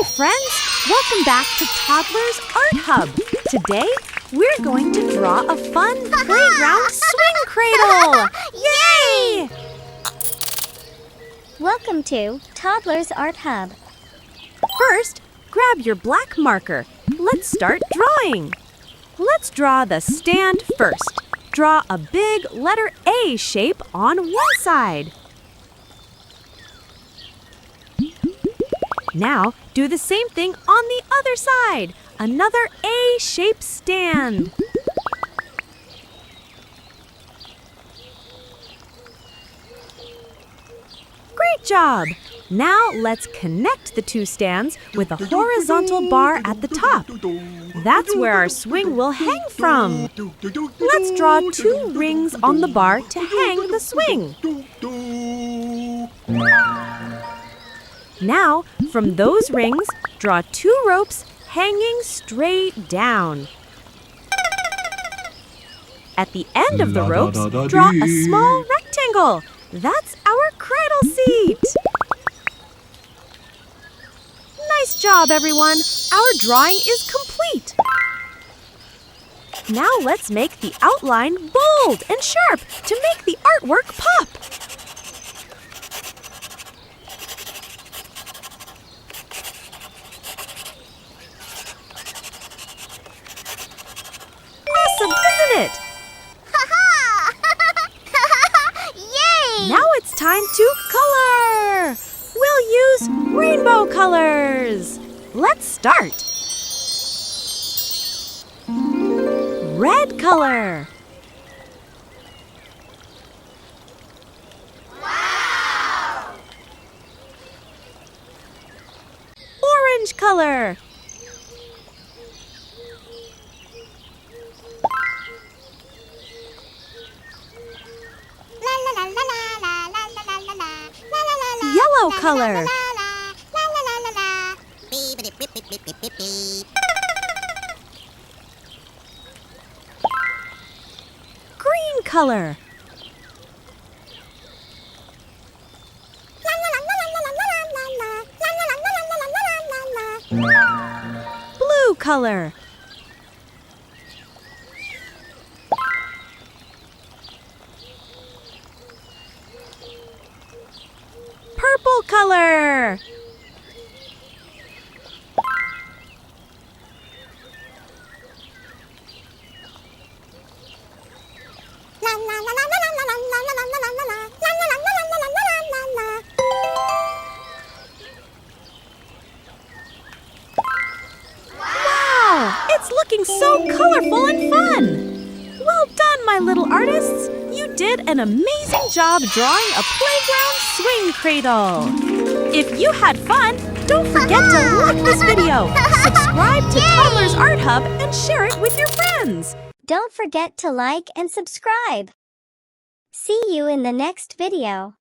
Hi friends! Welcome back to Toddlers Art Hub. Today, we're going to draw a fun playground swing cradle! Yay! Welcome to Toddlers Art Hub. First, grab your black marker. Let's start drawing. Let's draw the stand first. Draw a big letter A shape on one side. Now, do the same thing on the other side. Another A-shaped stand. Great job! Now let's connect the two stands with a horizontal bar at the top. That's where our swing will hang from. Let's draw 2 rings on the bar to hang the swing. Now, from those rings, draw 2 ropes hanging straight down. At the end of the ropes, draw a small rectangle. That's our cradle seat. Nice job, everyone. Our drawing is complete. Now let's make the outline bold and sharp to make the artwork pop. Awesome, isn't it? Yay! Now it's time to color. We'll use rainbow colors. Let's start. Red color. Wow! Orange color. Yellow color. Green color. Blue color. Purple color. Wow! It's looking so colorful and fun! Well done, my little artists! You did an amazing job drawing a playground swing cradle! If you had fun, don't forget to like this video, subscribe to Toddlers Art Hub, and share it with your friends! Don't forget to like and subscribe. See you in the next video.